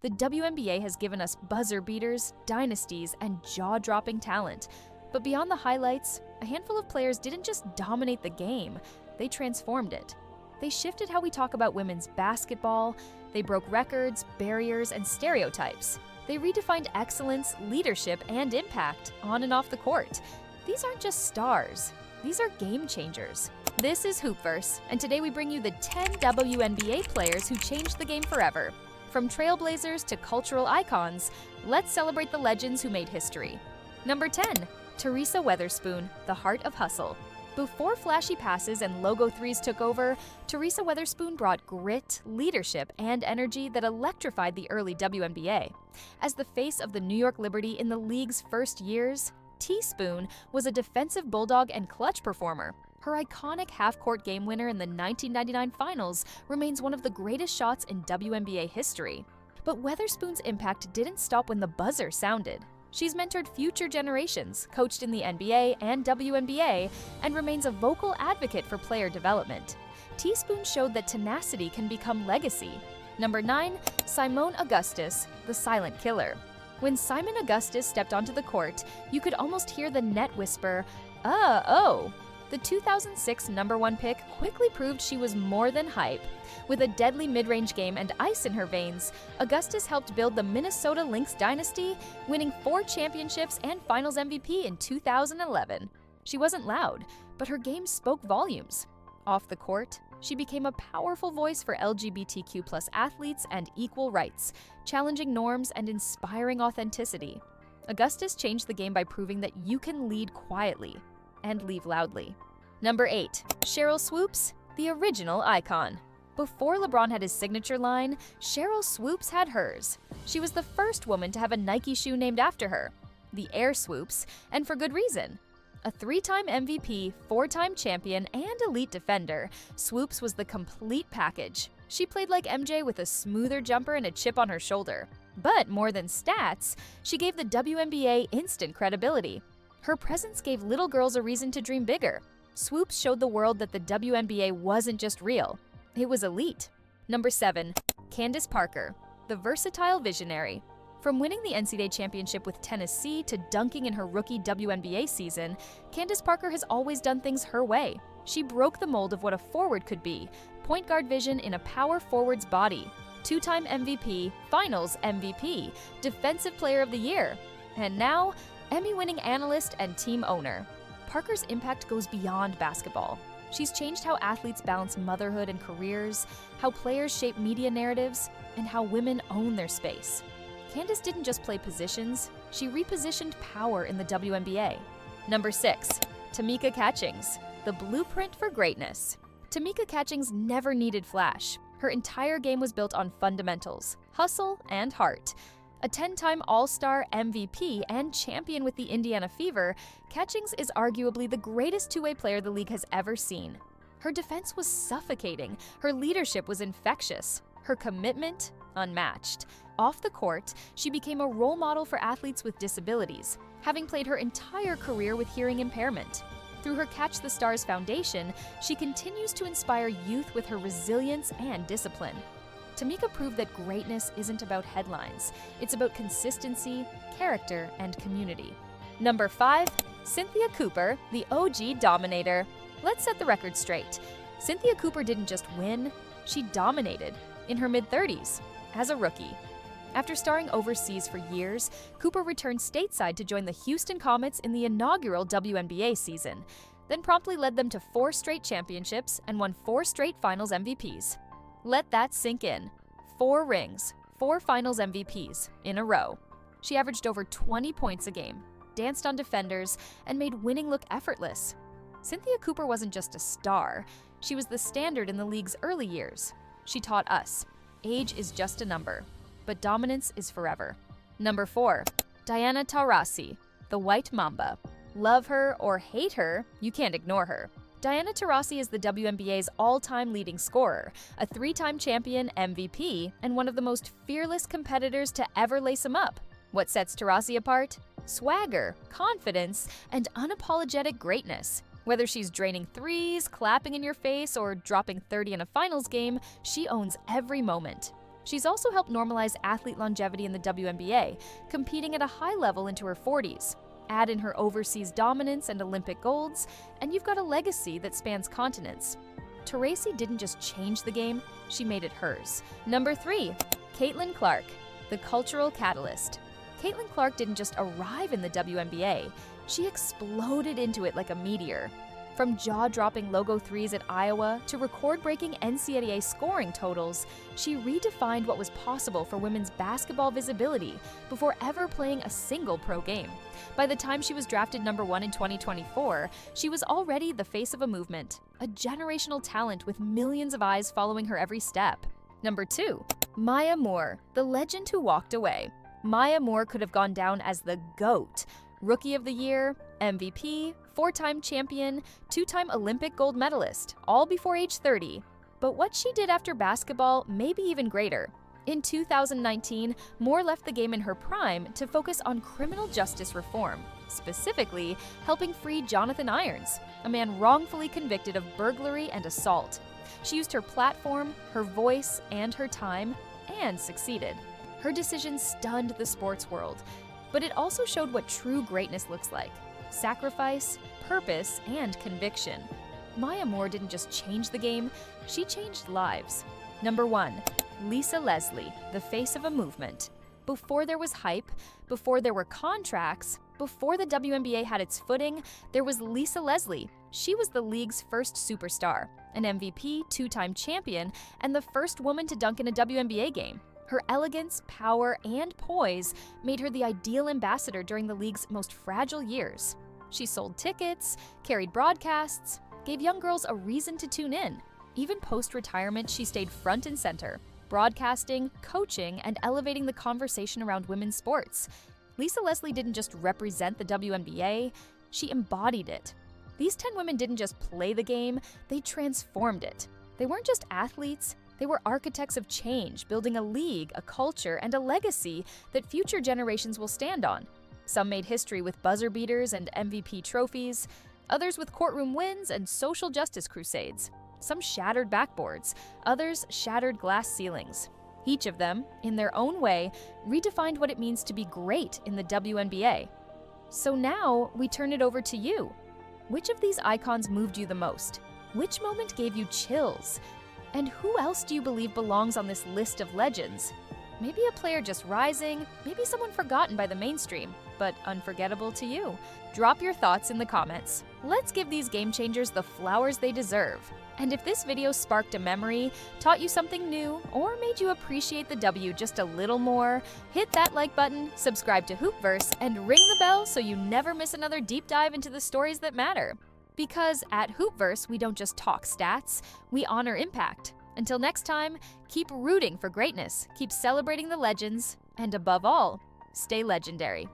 The WNBA has given us buzzer beaters, dynasties, and jaw-dropping talent. But beyond the highlights, a handful of players didn't just dominate the game, they transformed it. They shifted how we talk about women's basketball, they broke records, barriers, and stereotypes. They redefined excellence, leadership, and impact on and off the court. These aren't just stars, these are game changers. This is HoopVerse, and today we bring you the 10 WNBA players who changed the game forever. From trailblazers to cultural icons, let's celebrate the legends who made history. Number 10, Taurasi Weatherspoon, the heart of hustle. Before flashy passes and logo threes took over, Taurasi Weatherspoon brought grit, leadership, and energy that electrified the early WNBA. As the face of the New York Liberty in the league's first years, T-Spoon was a defensive bulldog and clutch performer. Her iconic half-court game winner in the 1999 finals remains one of the greatest shots in WNBA history. But Weatherspoon's impact didn't stop when the buzzer sounded. She's mentored future generations, coached in the NBA and WNBA, and remains a vocal advocate for player development. T-Spoon showed that tenacity can become legacy. Number 9, Simone Augustus, the silent killer. When Simon Augustus stepped onto the court, you could almost hear the net whisper, "Oh." The 2006 #1 pick quickly proved she was more than hype. With a deadly mid-range game and ice in her veins, Augustus helped build the Minnesota Lynx dynasty, winning 4 championships and Finals MVP in 2011. She wasn't loud, but her game spoke volumes. Off the court, she became a powerful voice for LGBTQ+ athletes and equal rights, challenging norms and inspiring authenticity. Augustus changed the game by proving that you can lead quietly and leave loudly. Number 8, Sheryl Swoopes, the original icon. Before LeBron had his signature line, Sheryl Swoopes had hers. She was the first woman to have a Nike shoe named after her, the Air Swoopes, and for good reason. A 3-time MVP, 4-time champion, and elite defender, Swoopes was the complete package. She played like MJ with a smoother jumper and a chip on her shoulder. But more than stats, she gave the WNBA instant credibility. Her presence gave little girls a reason to dream bigger. Swoopes showed the world that the WNBA wasn't just real, it was elite. Number 7, Candace Parker, the versatile visionary. From winning the NCAA championship with Tennessee to dunking in her rookie WNBA season, Candace Parker has always done things her way. She broke the mold of what a forward could be, point guard vision in a power forward's body. 2-time MVP, Finals MVP, Defensive Player of the Year, and now, Emmy-winning analyst and team owner. Parker's impact goes beyond basketball. She's changed how athletes balance motherhood and careers, how players shape media narratives, and how women own their space. Candace didn't just play positions, she repositioned power in the WNBA. Number 6, Tamika Catchings, the blueprint for greatness. Tamika Catchings never needed flash. Her entire game was built on fundamentals, hustle, and heart. A 10-time All-Star, MVP, and champion with the Indiana Fever, Catchings is arguably the greatest two-way player the league has ever seen. Her defense was suffocating, her leadership was infectious, her commitment unmatched. Off the court, she became a role model for athletes with disabilities, having played her entire career with hearing impairment. Through her Catch the Stars Foundation, she continues to inspire youth with her resilience and discipline. Tamika proved that greatness isn't about headlines. It's about consistency, character, and community. Number 5, Cynthia Cooper, the OG Dominator. Let's set the record straight. Cynthia Cooper didn't just win, she dominated in her mid-30s as a rookie. After starring overseas for years, Cooper returned stateside to join the Houston Comets in the inaugural WNBA season, then promptly led them to 4 straight championships and won 4 straight Finals MVPs. Let that sink in. 4 rings, 4 Finals MVPs in a row. She averaged over 20 points a game, danced on defenders, and made winning look effortless. Cynthia Cooper wasn't just a star, she was the standard in the league's early years. She taught us, age is just a number, but dominance is forever. Number 4, Diana Taurasi, the White Mamba. Love her or hate her, you can't ignore her. Diana Taurasi is the WNBA's all-time leading scorer, a 3-time champion, MVP, and one of the most fearless competitors to ever lace 'em up. What sets Taurasi apart? Swagger, confidence, and unapologetic greatness. Whether she's draining threes, clapping in your face, or dropping 30 in a finals game, she owns every moment. She's also helped normalize athlete longevity in the WNBA, competing at a high level into her 40s. Add in her overseas dominance and Olympic golds, and you've got a legacy that spans continents. Taurasi didn't just change the game, she made it hers. Number 3, Caitlin Clark, the cultural catalyst. Caitlin Clark didn't just arrive in the WNBA, she exploded into it like a meteor. From jaw-dropping logo threes at Iowa to record-breaking NCAA scoring totals, she redefined what was possible for women's basketball visibility before ever playing a single pro game. By the time she was drafted number 1 in 2024, she was already the face of a movement, a generational talent with millions of eyes following her every step. Number 2, Maya Moore, the legend who walked away. Maya Moore could have gone down as the GOAT, Rookie of the Year, MVP, 4-time champion, 2-time Olympic gold medalist, all before age 30. But what she did after basketball may be even greater. In 2019, Moore left the game in her prime to focus on criminal justice reform, specifically helping free Jonathan Irons, a man wrongfully convicted of burglary and assault. She used her platform, her voice, and her time, and succeeded. Her decision stunned the sports world, but it also showed what true greatness looks like: sacrifice, purpose, and conviction. Maya Moore didn't just change the game, she changed lives. Number 1, Lisa Leslie, the face of a movement. Before there was hype, before there were contracts, before the WNBA had its footing, there was Lisa Leslie. She was the league's first superstar, an MVP, 2-time champion, and the first woman to dunk in a WNBA game. Her elegance, power, and poise made her the ideal ambassador during the league's most fragile years. She sold tickets, carried broadcasts, gave young girls a reason to tune in. Even post-retirement, she stayed front and center, broadcasting, coaching, and elevating the conversation around women's sports. Lisa Leslie didn't just represent the WNBA, she embodied it. These 10 women didn't just play the game, they transformed it. They weren't just athletes, they were architects of change, building a league, a culture, and a legacy that future generations will stand on. Some made history with buzzer beaters and MVP trophies, others with courtroom wins and social justice crusades. Some shattered backboards, others shattered glass ceilings. Each of them, in their own way, redefined what it means to be great in the WNBA. So now, we turn it over to you. Which of these icons moved you the most? Which moment gave you chills? And who else do you believe belongs on this list of legends? Maybe a player just rising, maybe someone forgotten by the mainstream, but unforgettable to you. Drop your thoughts in the comments. Let's give these game changers the flowers they deserve. And if this video sparked a memory, taught you something new, or made you appreciate the W just a little more, hit that like button, subscribe to HoopVerse, and ring the bell so you never miss another deep dive into the stories that matter. Because at HoopVerse, we don't just talk stats, we honor impact. Until next time, keep rooting for greatness, keep celebrating the legends, and above all, stay legendary.